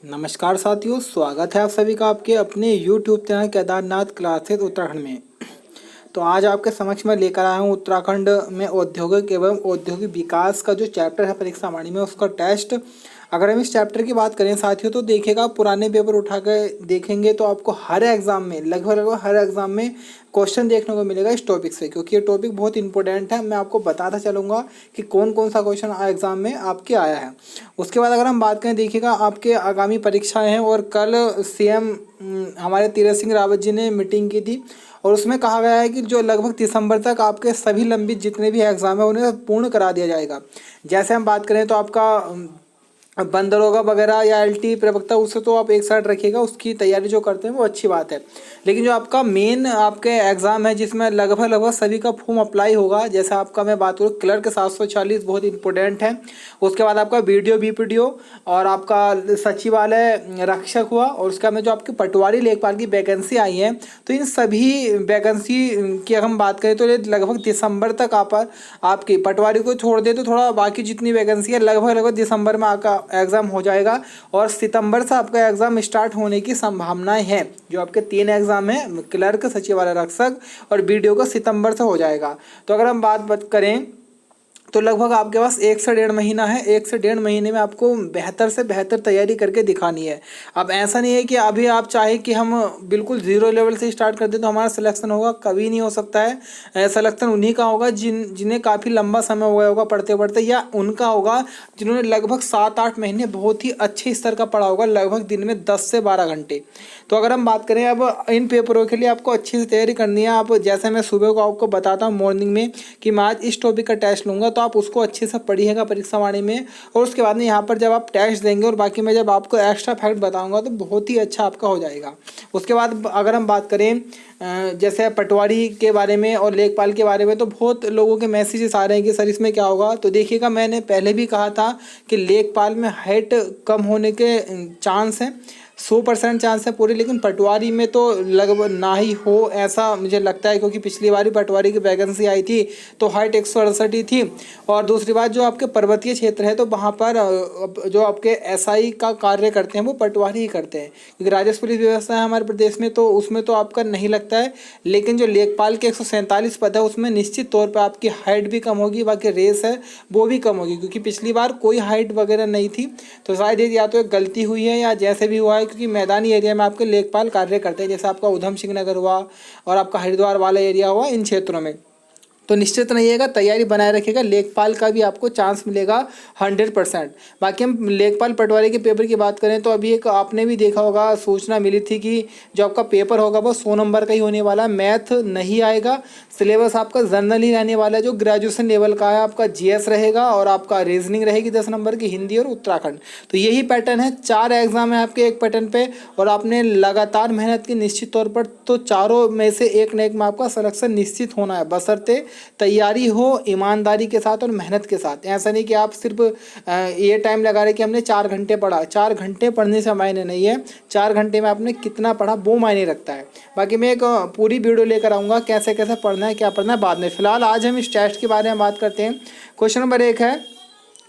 नमस्कार साथियों, स्वागत है आप सभी का आपके अपने YouTube channel Kedarnath classes Uttarakhand में। तो आज आपके समक्ष मैं लेकर आया हूँ उत्तराखंड में औद्योगिक एवं औद्योगिक विकास का जो चैप्टर है परीक्षा वाणी में, उसका टेस्ट। अगर हम इस चैप्टर की बात करें साथियों, तो देखिएगा पुराने पेपर उठा कर देखेंगे तो आपको हर एग्जाम में लगभग हर एग्जाम में क्वेश्चन देखने को मिलेगा इस टॉपिक से, क्योंकि ये टॉपिक बहुत इंपॉर्टेंट है। मैं आपको बताता चलूँगा कि कौन कौन सा क्वेश्चन एग्जाम में आपके आया है। उसके बाद अगर हम बात करें, देखिएगा आपके आगामी परीक्षाएं हैं और कल सीएम हमारे तीरथ सिंह रावत जी ने मीटिंग की थी और उसमें कहा गया है कि जो लगभग दिसंबर तक आपके सभी लंबित जितने भी एग्जाम है उन्हें पूर्ण करा दिया जाएगा। जैसे हम बात करें तो आपका बंद दरोगा वगैरह या एलटी प्रवक्ता, उसे तो आप एक साइड रखिएगा, उसकी तैयारी जो करते हैं वो अच्छी बात है। लेकिन जो आपका मेन आपके एग्ज़ाम है जिसमें लगभग सभी का फॉर्म अप्लाई होगा, जैसे आपका मैं बात करूँ क्लर्क 740 बहुत इंपॉर्टेंट है। उसके बाद आपका बीडीओ बीपीडीओ और आपका सचिवालय रक्षक हुआ, और उसका में जो आपकी पटवारी लेखपाल की वैकेंसी आई है, तो इन सभी वैकेंसी की अगर हम बात करें तो ये लगभग दिसंबर तक आपकी पटवारी को छोड़ दे तो थोड़ा बाकी जितनी वैकेंसी है लगभग दिसंबर में आपका एग्ज़ाम हो जाएगा और सितंबर से आपका एग्ज़ाम स्टार्ट होने की संभावनाएं हैं। जो आपके 3 एग्ज़ाम है क्लर्क, सचिवालय रक्षक और बीडीओ का सितंबर से हो जाएगा। तो अगर हम बात करें तो लगभग आपके पास 1 से 1.5 महीना है। 1 से 1.5 महीने में आपको बेहतर से बेहतर तैयारी करके दिखानी है। अब ऐसा नहीं है कि अभी आप चाहे कि हम बिल्कुल ज़ीरो लेवल से स्टार्ट कर दें तो हमारा सिलेक्शन होगा, कभी नहीं हो सकता है। सिलेक्शन उन्हीं का होगा जिन्हें काफ़ी लंबा समय हो गया होगा पढ़ते पढ़ते, या उनका होगा जिन्होंने लगभग 7-8 महीने बहुत ही अच्छे स्तर का पढ़ा होगा, लगभग दिन में 10 से 12 घंटे। तो अगर हम बात करें अब इन पेपरों के लिए आपको अच्छी से तैयारी करनी है। आप जैसे मैं सुबह को आपको बताता हूँ मॉर्निंग में कि मैं आज इस टॉपिक का टेस्ट लूँगा, तो आप उसको अच्छे से पढ़िएगा परीक्षा वाणी में, और उसके बाद में यहाँ पर जब आप टेस्ट देंगे और बाकी मैं जब आपको एक्स्ट्रा फैक्ट बताऊँगा तो बहुत ही अच्छा आपका हो जाएगा। उसके बाद अगर हम बात करें जैसे पटवारी के बारे में और लेखपाल के बारे में, तो बहुत लोगों के मैसेजेस आ रहे हैं कि सर इसमें क्या होगा। तो देखिएगा, मैंने पहले भी कहा था कि लेखपाल में हाइट कम होने के चांस हैं, 100% चांस है पूरे, लेकिन पटवारी में तो लगभग ना ही हो ऐसा मुझे लगता है, क्योंकि पिछली बार ही पटवारी की वैकेंसी आई थी तो हाइट 168 ही थी। और दूसरी बात, जो आपके पर्वतीय क्षेत्र है तो वहाँ पर जो आपके एसआई का कार्य करते हैं वो पटवारी ही करते हैं, क्योंकि राजस्व पुलिस व्यवस्था है हमारे प्रदेश में, तो उसमें तो आपका नहीं लगता है। लेकिन जो लेखपाल के 147 पद है उसमें निश्चित तौर पर आपकी हाइट भी कम होगी, बाकी रेस है वो भी कम होगी, क्योंकि पिछली बार कोई हाइट वगैरह नहीं थी। तो शायद ये या तो एक गलती हुई है या जैसे भी हुआ है, क्योंकि मैदानी एरिया में आपके लेखपाल कार्य करते हैं, जैसे आपका उधम सिंह नगर हुआ और आपका हरिद्वार वाला एरिया हुआ, इन क्षेत्रों में। तो निश्चित रहिएगा, तैयारी बनाए रखिएगा, लेखपाल का भी आपको चांस मिलेगा 100%। बाकी हम लेखपाल पटवारी के पेपर की बात करें तो अभी एक आपने भी देखा होगा, सूचना मिली थी कि जो आपका पेपर होगा वो 100 नंबर का ही होने वाला है। मैथ नहीं आएगा, सिलेबस आपका जनरल ही रहने वाला है, जो ग्रेजुएशन लेवल का है। आपका जीएस रहेगा और आपका रीजनिंग रहेगी 10 नंबर की, हिंदी और उत्तराखंड। तो यही पैटर्न है, 4 एग्जाम है आपके एक पैटर्न पे, और आपने लगातार मेहनत की निश्चित तौर पर, तो चारों में से एक न एक में आपका सिलेक्शन निश्चित होना है, बशर्ते तैयारी हो ईमानदारी के साथ और मेहनत के साथ। ऐसा नहीं कि आप सिर्फ ये टाइम लगा रहे कि हमने 4 घंटे पढ़ा। 4 घंटे पढ़ने से मायने नहीं है, 4 घंटे में आपने कितना पढ़ा वो मायने रखता है। बाकी मैं एक पूरी वीडियो लेकर आऊँगा कैसे कैसे पढ़ना है, क्या पढ़ना है बाद में। फिलहाल आज हम इस टेस्ट के बारे में बात करते हैं। क्वेश्चन नंबर 1 है,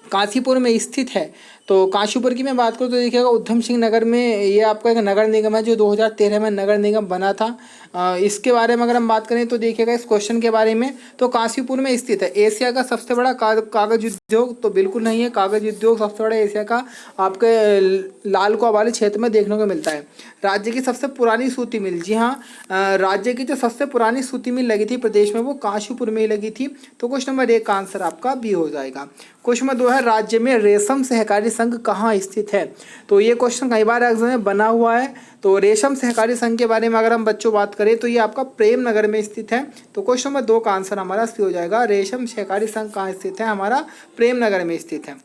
काशीपुर में स्थित है। तो काशीपुर की मैं बात करूँ तो देखिएगा उधम सिंह नगर में ये आपका एक नगर निगम है जो 2013 में नगर निगम बना था। इसके बारे में अगर हम बात करें तो देखिएगा इस क्वेश्चन के बारे में, तो काशीपुर में स्थित है। एशिया का सबसे बड़ा कागज उद्योग तो बिल्कुल नहीं है। कागज उद्योग सबसे बड़ा एशिया का आपके लाल कुआं वाले क्षेत्र में देखने को मिलता है। राज्य की सबसे पुरानी सूती मिल, जी हाँ, राज्य की जो सबसे पुरानी सूती मिल लगी थी प्रदेश में वो काशीपुर में ही लगी थी। तो क्वेश्चन नंबर 1 का आंसर आपका बी हो जाएगा। क्वेश्चन नंबर 2 है, राज्य में रेशम सहकारी संघ कहाँ स्थित है। तो ये क्वेश्चन कई बार एग्जाम में बना हुआ है। तो रेशम सहकारी संघ के बारे में अगर हम बच्चों बात करें तो ये आपका प्रेम नगर में स्थित है। तो क्वेश्चन नंबर 2 का आंसर हमारा सी हो जाएगा। रेशम सहकारी संघ कहाँ स्थित है, हमारा प्रेम नगर में स्थित है।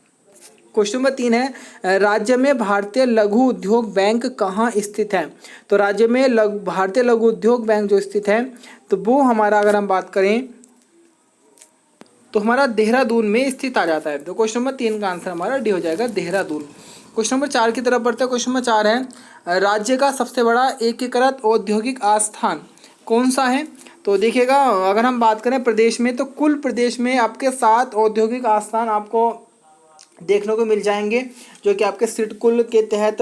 क्वेश्चन नंबर 3 है, राज्य में भारतीय लघु उद्योग बैंक कहाँ स्थित है। तो राज्य में भारतीय लघु उद्योग बैंक जो स्थित है तो वो हमारा अगर हम बात करें तो हमारा देहरादून में स्थित आ जाता है। तो क्वेश्चन नंबर 3 का आंसर हमारा डी हो जाएगा, देहरादून। क्वेश्चन नंबर 4 की तरफ बढ़ते हैं। क्वेश्चन नंबर 4 है, राज्य का सबसे बड़ा एकीकृत औद्योगिक आस्थान कौन सा है। तो देखिएगा अगर हम बात करें प्रदेश में तो कुल प्रदेश में आपके 7 औद्योगिक आस्थान आपको देखने को मिल जाएंगे, जो कि आपके सिडकुल के तहत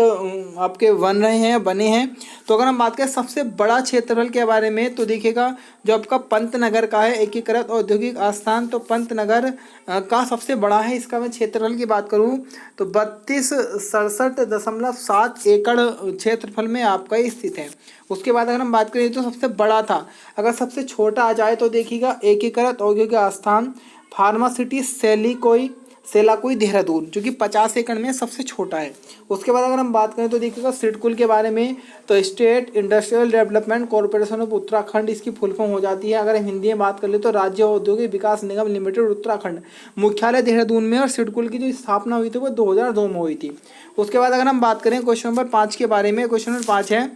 आपके बने हैं। तो अगर हम बात करें सबसे बड़ा क्षेत्रफल के बारे में, तो देखिएगा जो आपका पंतनगर का है एकीकृत औद्योगिक आस्थान, तो पंतनगर का सबसे बड़ा है। इसका मैं क्षेत्रफल की बात करूं तो 32,67.7 एकड़ क्षेत्रफल में आपका ये स्थित है। उसके बाद अगर हम बात करें तो सबसे बड़ा था, अगर सबसे छोटा आ जाए तो देखिएगा एकीकृत औद्योगिक आस्थान फार्मासिटी सेलाकुई देहरादून, जो कि 50 एकड़ में सबसे छोटा है। उसके बाद अगर हम बात करें तो देखिएगा सिडकुल के बारे में, तो state industrial development corporation of Uttarakhand इसकी फुल फॉर्म हो जाती है। अगर हम हिंदी में बात कर ले तो राज्य औद्योगिक विकास निगम लिमिटेड उत्तराखंड, मुख्यालय देहरादून में, और सिडकुल की जो स्थापना हुई थी वो 2002 में हुई थी। उसके बाद अगर हम बात करें क्वेश्चन नंबर 5 के बारे में, क्वेश्चन नंबर 5 है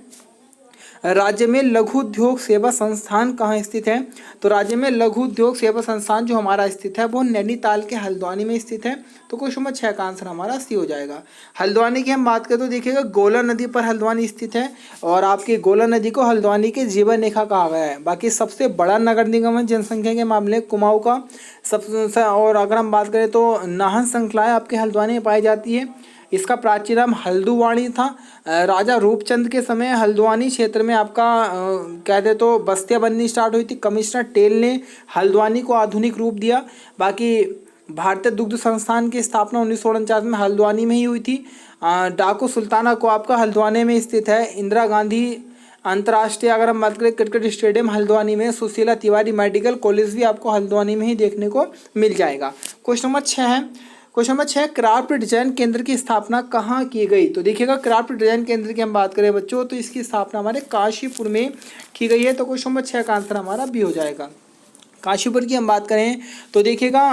राज्य में लघु उद्योग सेवा संस्थान कहाँ स्थित है। तो राज्य में लघु उद्योग सेवा संस्थान जो हमारा स्थित है वो नैनीताल के हल्द्वानी में स्थित है। तो क्वेश्चन नंबर 6 का आंसर हमारा सी हो जाएगा। हल्द्वानी की हम बात करें तो देखिएगा गोला नदी पर हल्द्वानी स्थित है, और आपकी गोला नदी को हल्द्वानी के जीवन रेखा कहा गया है। बाकी सबसे बड़ा नगर निगम है जनसंख्या के मामले कुमाऊं का सबसे, और अगर हम बात करें तो नाहन श्रृंखलाएँ आपके हल्द्वानी में पाई जाती है। इसका प्राचीन नाम हल्दुवाणी था। राजा रूपचंद के समय हल्द्वानी क्षेत्र में आपका कह दे तो बस्तियां बननी स्टार्ट हुई थी। कमिश्नर टेल ने हल्द्वानी को आधुनिक रूप दिया। बाकी भारतीय दुग्ध संस्थान की स्थापना 1949 में हल्द्वानी में ही हुई थी। डाकू सुल्ताना को आपका हल्द्वानी में स्थित है। इंदिरा गांधी अंतर्राष्ट्रीय अगर हम बात करें क्रिकेट स्टेडियम हल्द्वानी में। सुशीला तिवारी मेडिकल कॉलेज भी आपको हल्द्वानी में ही देखने को मिल जाएगा। क्वेश्चन नंबर 6 है, क्वेश्चन नंबर 6 क्राफ्ट डिजाइन केंद्र की स्थापना कहाँ की गई। तो देखिएगा क्राफ्ट डिजाइन केंद्र की हम बात करें बच्चों तो इसकी स्थापना हमारे काशीपुर में की गई है। तो क्वेश्चन नंबर 6 का आंसर हमारा बी हो जाएगा। काशीपुर की हम बात करें तो देखिएगा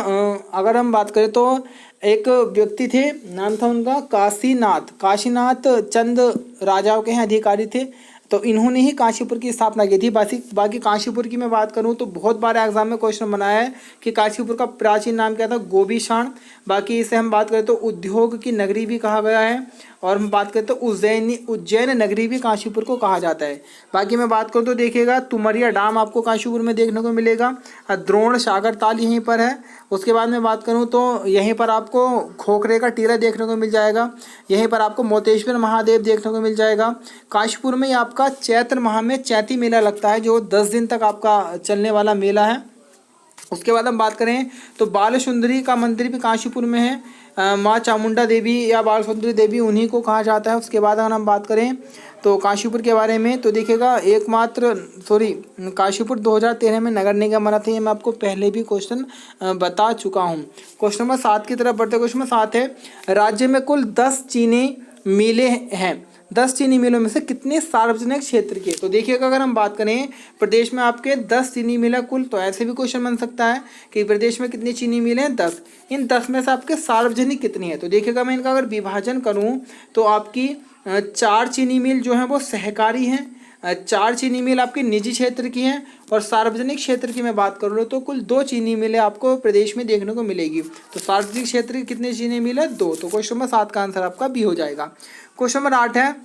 अगर हम बात करें तो एक व्यक्ति थे, नाम था उनका काशीनाथ चंद राजाओं के हैं अधिकारी थे। तो इन्होंने ही काशीपुर की स्थापना की थी। बाकी काशीपुर की मैं बात करूं तो बहुत बार एग्जाम में क्वेश्चन बनाया है कि काशीपुर का प्राचीन नाम क्या था, गोबीशाण। बाकी इसे हम बात करें तो उद्योग की नगरी भी कहा गया है, और हम बात करें तो उज्जैन नगरी भी काशीपुर को कहा जाता है। बाकी मैं बात करूँ तो देखिएगा तुमरिया डैम आपको काशीपुर में देखने को मिलेगा। द्रोण सागर ताल यहीं पर है। उसके बाद में बात करूँ तो यहीं पर आपको खोखरे का टीला देखने को मिल जाएगा। यहीं पर आपको मोतेश्वर महादेव देखने को मिल जाएगा। काशीपुर में आपका चैत्र माह में चैती मेला लगता है, जो 10 दिन तक आपका चलने वाला मेला है। उसके बाद हम बात करें तो बाल सुंदरी का मंदिर भी काशीपुर में है। माँ चामुंडा देवी या बाल सुंदरी देवी उन्हीं को कहा जाता है। उसके बाद अगर हम बात करें तो काशीपुर के बारे में तो देखिएगा काशीपुर 2013 में नगर निगम बना था। ये मैं आपको पहले भी क्वेश्चन बता चुका हूँ। क्वेश्चन नंबर 7 की तरफ बढ़ते। क्वेश्चन नंबर 7 है राज्य में कुल 10 चीनी मिलें हैं। 10 चीनी मिलों में से कितने सार्वजनिक क्षेत्र के। तो देखिएगा अगर हम बात करें प्रदेश में आपके 10 चीनी मिल है कुल, तो ऐसे भी क्वेश्चन बन सकता है कि प्रदेश में कितनी चीनी मिल हैं 10। इन 10 में से आपके सार्वजनिक कितनी है। तो देखिएगा मैं इनका अगर विभाजन करूं तो आपकी 4 चीनी मिल जो हैं वो सहकारी हैं, 4 चीनी मिल आपकी निजी क्षेत्र की हैं, और सार्वजनिक क्षेत्र की मैं बात करूँ तो कुल 2 चीनी मिलें आपको प्रदेश में देखने को मिलेगी। तो सार्वजनिक क्षेत्र की कितनी चीनी मिल है 2। तो क्वेश्चन नंबर 7 का आंसर आपका बी हो जाएगा। क्वेश्चन नंबर 8 है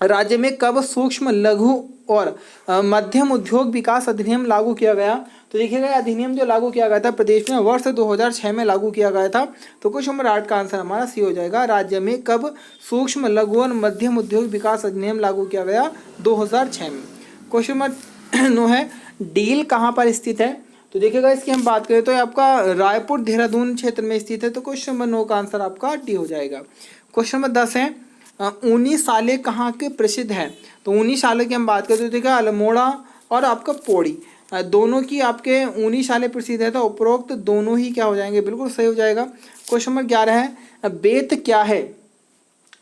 राज्य में कब सूक्ष्म लघु और मध्यम उद्योग विकास अधिनियम लागू किया गया। तो देखिएगा अधिनियम जो लागू किया गया था प्रदेश में वर्ष 2006 में लागू किया गया था। तो क्वेश्चन नंबर 8 का आंसर हमारा सी हो जाएगा। राज्य में कब सूक्ष्म लघु और मध्यम उद्योग विकास अधिनियम लागू किया गया 2006 में। क्वेश्चन नंबर 9 है डील कहाँ पर स्थित है। तो देखिएगा इसकी हम बात करें तो आपका रायपुर देहरादून क्षेत्र में स्थित है। तो क्वेश्चन नंबर 9 का आंसर आपका डी हो जाएगा। क्वेश्चन नंबर 10 है ऊनी साले कहाँ के प्रसिद्ध है। तो ऊनी साले की हम बात करें तो देखिए अल्मोड़ा और आपका पौड़ी दोनों की आपके ऊनी साले प्रसिद्ध है। तो उपरोक्त दोनों ही क्या हो जाएंगे, बिल्कुल सही हो जाएगा। क्वेश्चन नंबर 11 है बेत क्या है।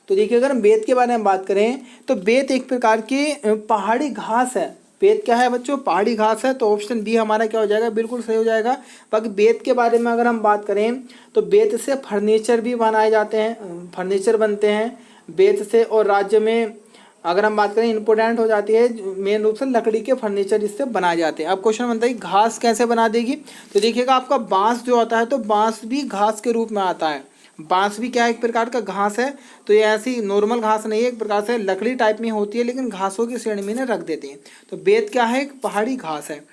तो देखिए अगर हम बेत के बारे में बात करें तो बेत एक प्रकार की पहाड़ी घास है। बेत क्या है बच्चों, पहाड़ी घास है। तो ऑप्शन बी हमारा क्या हो जाएगा, बिल्कुल सही हो जाएगा। बाकी बेत के बारे में अगर हम बात करें तो बेत से फर्नीचर भी बनाए जाते हैं, फर्नीचर बनते हैं बेत से। और राज्य में अगर हम बात करें इम्पोर्टेंट हो जाती है मेन रूप से लकड़ी के फर्नीचर इससे बनाए जाते हैं। अब क्वेश्चन बनता है घास कैसे बना देगी। तो देखिएगा आपका बांस जो आता है तो बांस भी घास के रूप में आता है। बांस भी क्या है, एक प्रकार का घास है। तो ये ऐसी नॉर्मल घास नहीं है, एक प्रकार से लकड़ी टाइप में होती है लेकिन घासों की श्रेणी में रख देते हैं। तो बेत क्या है, एक पहाड़ी घास है।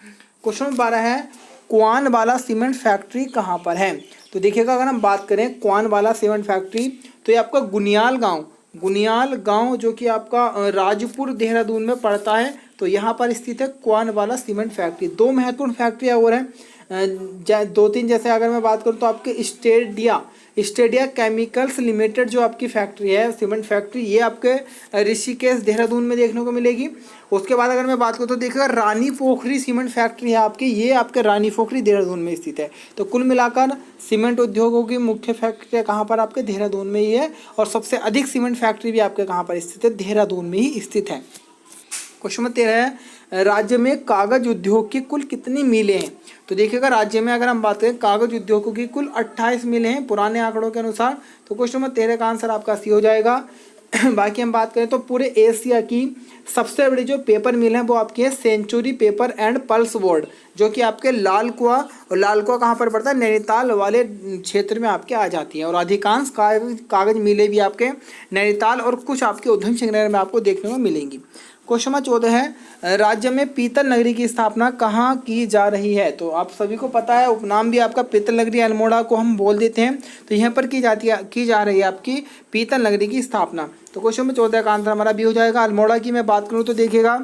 क्वेश्चन 12 है कुआन वाला सीमेंट फैक्ट्री कहाँ पर है। तो देखिएगा अगर हम बात करें क्वानवाला सीमेंट फैक्ट्री, तो ये आपका गुनियाल गांव जो कि आपका राजपुर देहरादून में पड़ता है, तो यहाँ पर स्थित है क्वानवाला सीमेंट फैक्ट्री। दो महत्वपूर्ण फैक्ट्रियाँ और हैं, दो तीन, जैसे अगर मैं बात करूँ तो आपके स्टेडिया केमिकल्स लिमिटेड जो आपकी फैक्ट्री है सीमेंट फैक्ट्री, ये आपके ऋषिकेश देहरादून में देखने को मिलेगी। उसके बाद अगर मैं बात करूँ तो देखिएगा रानी पोखरी सीमेंट फैक्ट्री है आपकी, ये आपके रानी पोखरी देहरादून में स्थित है। तो कुल मिलाकर सीमेंट उद्योगों की मुख्य फैक्ट्री कहाँ पर आपके देहरादून में ही है, और सबसे अधिक सीमेंट फैक्ट्री भी आपके कहाँ पर स्थित है, देहरादून में ही स्थित है। क्वेश्चन नंबर 13 है, राज्य में कागज उद्योग की कुल कितनी मिलें हैं? तो देखिएगा राज्य में अगर हम बात करें कागज उद्योगों की कुल 28 मिलें हैं पुराने आंकड़ों के अनुसार। तो क्वेश्चन नंबर 13 का आंसर आपका सी हो जाएगा। बाकी हम बात करें तो पूरे एशिया की सबसे बड़ी जो पेपर मिल है वो आपकी है Century paper and pulp board, जो कि आपके लाल कुआं, और लाल कुआं कहाँ पर पड़ता है, नैनीताल वाले क्षेत्र में आपके आ जाती है। और अधिकांश कागज मिलें भी आपके नैनीताल और कुछ आपके उधम सिंह नगर में आपको देखने को मिलेंगी। क्वेश्चन नंबर 14 है, राज्य में पीतल नगरी की स्थापना कहाँ की जा रही है? तो आप सभी को पता है उपनाम भी आपका पीतल नगरी अल्मोड़ा को हम बोल देते हैं। तो यहाँ पर की जा रही है आपकी पीतल नगरी की स्थापना। तो क्वेश्चन नंबर 14 का आंसर हमारा भी हो जाएगा। अल्मोड़ा की मैं बात करूँ तो देखिएगा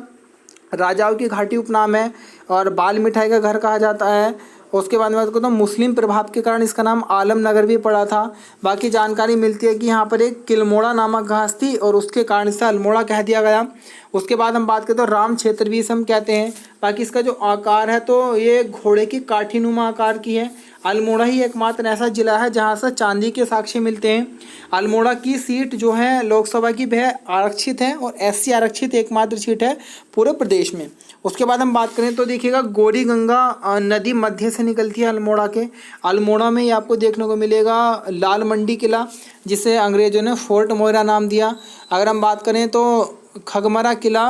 राजाओं की घाटी उपनाम है और बाल मिठाई का घर कहा जाता है। उसके बाद में बात करूँ तो मुस्लिम प्रभाव के कारण इसका नाम आलम नगर भी पड़ा था। बाकी जानकारी मिलती है कि यहाँ पर एक किलमोड़ा नामक घास थी और उसके कारण इसे अल्मोड़ा कह दिया गया। उसके बाद हम बात करें तो राम क्षेत्र भी इसे हम कहते हैं। बाकी इसका जो आकार है तो ये घोड़े की काठीनुमा आकार की है। अल्मोड़ा ही एकमात्र ऐसा जिला है जहाँ से चांदी के साक्ष्य मिलते हैं। अल्मोड़ा की सीट जो है लोकसभा की वह आरक्षित है और SC आरक्षित एकमात्र सीट है पूरे प्रदेश में। उसके बाद हम बात करें तो देखिएगा गौरी गंगा नदी मध्य से निकलती है अल्मोड़ा के। अल्मोड़ा में ही आपको देखने को मिलेगा लाल मंडी किला, जिसे अंग्रेजों ने फोर्ट मोइरा नाम दिया। अगर हम बात करें तो खगमरा किला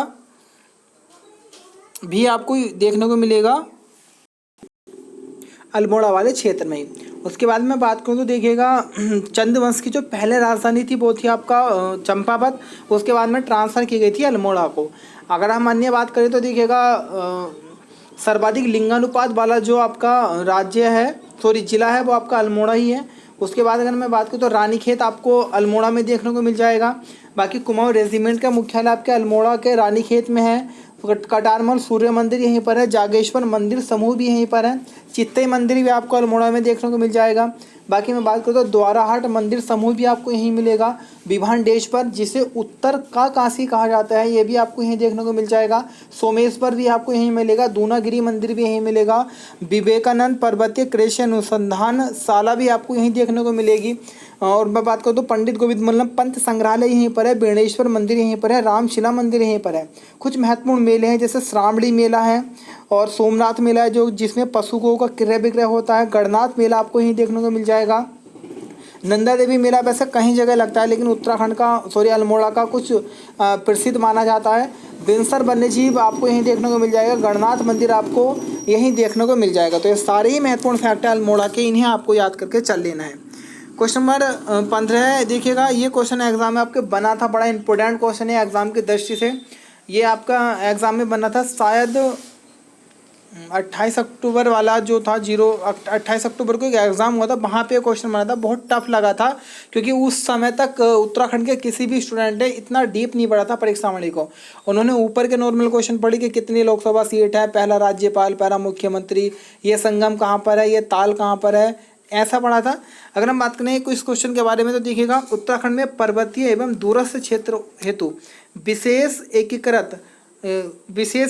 भी आपको देखने को मिलेगा अल्मोड़ा वाले क्षेत्र में ही। उसके बाद में बात करूँ तो देखिएगा चंद्रवंश की जो पहले राजधानी थी वो थी आपका चंपावत। उसके बाद में ट्रांसफ़र की गई थी अल्मोड़ा को। अगर हम अन्य बात करें तो देखिएगा सर्वाधिक लिंगानुपात वाला जो आपका राज्य है जिला है वो आपका अल्मोड़ा ही है। उसके बाद अगर मैं बात करूँ तो रानीखेत आपको अल्मोड़ा में देखने को मिल जाएगा। बाकी कुमाऊं रेजिमेंट का मुख्यालय आपके अल्मोड़ा के रानीखेत में है। कटारमल सूर्य मंदिर यहीं पर है। जागेश्वर मंदिर समूह भी यहीं पर है। चित्तई मंदिर भी आपको अल्मोड़ा में देखने को मिल जाएगा। बाकी मैं बात करूँ तो द्वाराहाट मंदिर समूह भी आपको यहीं मिलेगा। विभानडेश्वर जिसे उत्तर का काशी कहा जाता है ये भी आपको यहीं देखने को मिल जाएगा। सोमेश्वर भी आपको यहीं मिलेगा। दूनागिरी मंदिर भी यहीं मिलेगा। विवेकानंद पर्वतीय कृषि अनुसंधान शाला भी आपको यहीं देखने को मिलेगी। और मैं बात करूँ तो पंडित गोविंद वल्लभ पंत संग्रहालय यहीं पर है। बेणेश्वर मंदिर यहीं पर है। रामशिला मंदिर यहीं पर है। कुछ महत्वपूर्ण मेले हैं जैसे श्रावणी मेला है और सोमनाथ मेला है जो जिसमें पशुओं का क्रय विक्रय होता है। गणनाथ मेला आपको यहीं देखने को मिल जाएगा। नंदा देवी मेला वैसे कहीं जगह लगता है लेकिन उत्तराखंड का अल्मोड़ा का कुछ प्रसिद्ध माना जाता है। बिनसर वन्यजीव आपको यहीं देखने को मिल जाएगा। गणनाथ मंदिर आपको यहीं देखने को मिल जाएगा। तो ये सारे ही महत्वपूर्ण फैक्ट है अल्मोड़ा के, इन्हें आपको याद करके चल लेना है। क्वेश्चन नंबर 15 है। देखिएगा ये क्वेश्चन एग्जाम में आपके बना था, बड़ा इंपॉर्टेंट क्वेश्चन है एग्जाम की दृष्टि से। ये आपका एग्जाम में बना था शायद 28 अक्टूबर वाला जो था 28 अक्टूबर को एक एग्ज़ाम हुआ था, वहाँ पे क्वेश्चन बना था। बहुत टफ लगा था क्योंकि उस समय तक उत्तराखंड के किसी भी स्टूडेंट ने इतना डीप नहीं पढ़ा था परीक्षावली को। उन्होंने ऊपर के नॉर्मल क्वेश्चन पढ़ी कि कितनी लोकसभा सीट है, पहला राज्यपाल, पहला मुख्यमंत्री, ये संगम कहाँ पर है, ये ताल कहाँ पर है, ऐसा पढ़ा था। अगर हम बात करें इस क्वेश्चन के बारे में तो देखिएगा उत्तराखंड में पर्वतीय एवं दूरस्थ क्षेत्र हेतु विशेष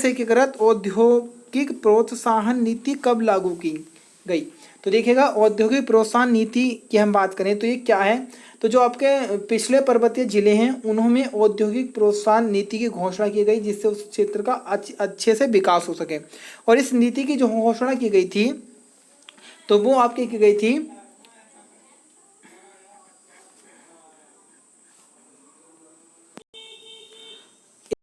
एकीकृत औद्योगिक प्रोत्साहन नीति कब लागू की गई? तो देखिएगा औद्योगिक प्रोत्साहन नीति की हम बात करें तो ये क्या है, तो जो आपके पिछले पर्वतीय जिले हैं उन्होंने औद्योगिक प्रोत्साहन नीति की घोषणा की गई जिससे उस क्षेत्र का अच्छे से विकास हो सके। और इस नीति की जो घोषणा की गई थी तो वो आपकी की गई थी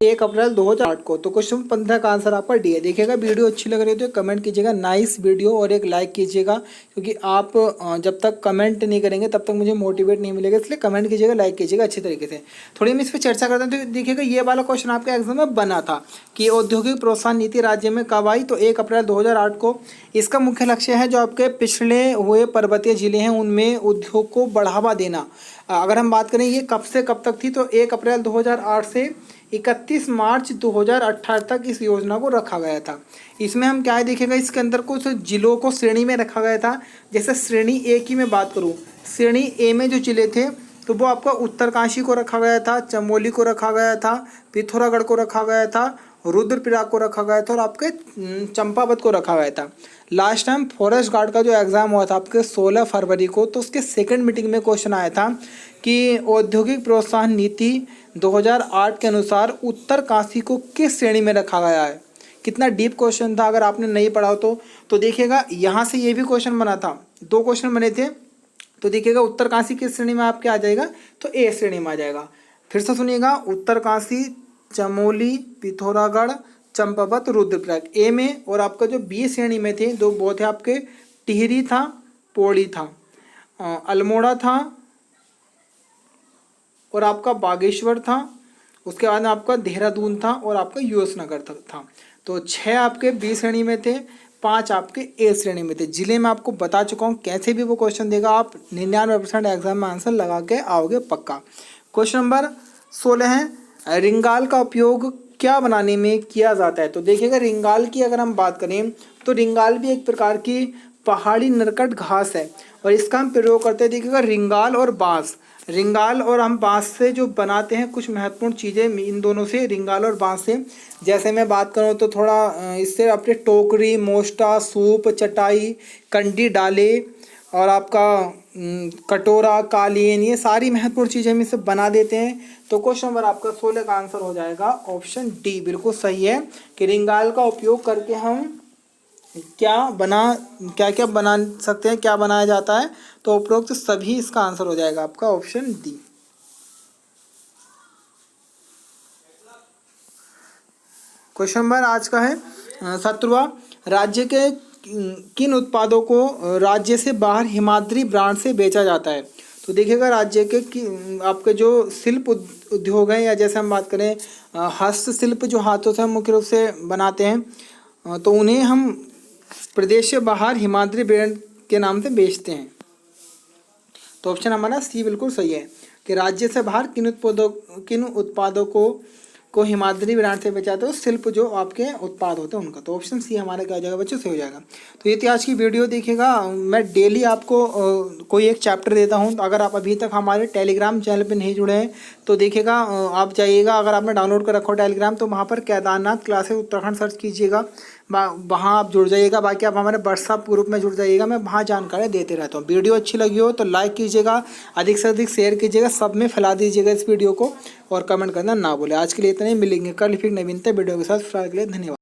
1 अप्रैल 2008 को। तो क्वेश्चन 15 का आंसर आपका डी है। देखिएगा वीडियो अच्छी लग रही है तो कमेंट कीजिएगा नाइस वीडियो और एक लाइक कीजिएगा, क्योंकि आप जब तक कमेंट नहीं करेंगे तब तक मुझे मोटिवेट नहीं मिलेगा, इसलिए कमेंट कीजिएगा, लाइक कीजिएगा अच्छी तरीके से। थोड़ी हम इस पर चर्चा करते हैं। तो देखिएगा ये वाला क्वेश्चन आपके एग्जाम में बना था कि औद्योगिक प्रोत्साहन नीति राज्य में कब आई, तो 1 अप्रैल 2008 को। इसका मुख्य लक्ष्य है जो आपके पिछड़े हुए पर्वतीय जिले हैं उनमें उद्योग को बढ़ावा देना। अगर हम बात करें ये कब से कब तक थी, तो 1 अप्रैल 2008 से 31 मार्च 2018 तक इस योजना को रखा गया था। इसमें हम क्या है देखिएगा, इसके अंदर कुछ जिलों को श्रेणी में रखा गया था। जैसे श्रेणी ए की मैं बात करूँ, श्रेणी ए में जो जिले थे तो वो आपका उत्तरकाशी को रखा गया था, चमोली को रखा गया था, पिथौरागढ़ को रखा गया था, रुद्रप्रयाग को रखा गया था और आपके चंपावत को रखा गया था। लास्ट टाइम फॉरेस्ट गार्ड का जो एग्ज़ाम हुआ था आपके 16 फरवरी को, तो उसके सेकंड मीटिंग में क्वेश्चन आया था कि औद्योगिक प्रोत्साहन नीति 2008 के अनुसार उत्तरकाशी को किस श्रेणी में रखा गया है। कितना डीप क्वेश्चन था, अगर आपने नहीं पढ़ा हो तो देखिएगा यहाँ से ये भी क्वेश्चन बना था, 2 क्वेश्चन बने थे। तो देखिएगा उत्तरकाशी किस श्रेणी में आपके आ जाएगा, तो ए श्रेणी में आ जाएगा। फिर से सुनिएगा, उत्तरकाशी, चमोली, पिथौरागढ़, चंपावत, रुद्रप्रयाग ए में। और आपका जो बी श्रेणी में थे दो वो थे आपके टिहरी था, पौड़ी था, अल्मोड़ा था और आपका बागेश्वर था। उसके बाद में आपका देहरादून था और आपका यूएस नगर था। तो 6 आपके बी श्रेणी में थे, 5 आपके ए श्रेणी में थे। जिले में आपको बता चुका हूँ, कैसे भी वो क्वेश्चन देगा आप 99% एग्जाम में आंसर लगा के आओगे पक्का। क्वेश्चन नंबर 16 है, रिंगाल का उपयोग क्या बनाने में किया जाता है। तो देखिएगा रिंगाल की अगर हम बात करें तो रिंगाल भी एक प्रकार की पहाड़ी नरकट घास है और इसका हम प्रयोग करते हैं। देखिएगा रिंगाल और बांस, रिंगाल और हम बांस से जो बनाते हैं कुछ महत्वपूर्ण चीज़ें इन दोनों से, रिंगाल और बांस से। जैसे मैं बात करूँ तो थोड़ा इससे अपने टोकरी, मोस्टा, सूप, चटाई, कंडी, डाले और आपका कटोरा, कालीन, ये सारी महत्वपूर्ण चीज़ें हम इससे बना देते हैं। तो क्वेश्चन नंबर आपका 16 का आंसर हो जाएगा ऑप्शन डी, बिल्कुल सही है कि रिंगाल का उपयोग करके हम क्या क्या बना सकते हैं, क्या बनाया जाता है। तो उपरोक्त सभी इसका आंसर हो जाएगा आपका ऑप्शन डी। क्वेश्चन नंबर आज का है 17वां, राज्य के किन उत्पादों को राज्य से बाहर हिमाद्री ब्रांड से बेचा जाता है। तो देखिएगा राज्य के आपके जो शिल्प उद्योग हैं, या जैसे हम बात करें हस्तशिल्प जो हाथों से हम मुख्य रूप से बनाते हैं, तो उन्हें हम प्रदेश से बाहर हिमाद्री ब्रांड के नाम से बेचते हैं। तो ऑप्शन हमारा सी बिल्कुल सही है कि राज्य से बाहर किन उत्पादों को हिमाद्री ब्रांड से बेचा जाता है, शिल्प जो आपके उत्पाद होते हैं उनका। तो ऑप्शन सी हमारा क्या हो जाएगा बच्चों, सही हो जाएगा। तो ये थी आज की वीडियो। देखिएगा मैं डेली आपको कोई एक चैप्टर देता हूँ। तो अगर आप अभी तक हमारे टेलीग्राम चैनल पे नहीं जुड़े हैं तो देखिएगा आप जाइएगा, अगर आपने डाउनलोड कर रखा हो टेलीग्राम तो वहाँ पर केदारनाथ क्लासेस उत्तराखंड सर्च कीजिएगा, वहाँ आप जुड़ जाइएगा। बाकी आप हमारे व्हाट्सअप ग्रुप में जुड़ जाइएगा, मैं वहाँ जानकारी देते रहता हूँ। वीडियो अच्छी लगी हो तो लाइक कीजिएगा, अधिक से अधिक शेयर कीजिएगा, सब में फैला दीजिएगा इस वीडियो को और कमेंट करना ना भूलें। आज के लिए इतना ही, मिलेंगे कल फिर नवीनता वीडियो के साथ। फिलहाल के लिए धन्यवाद।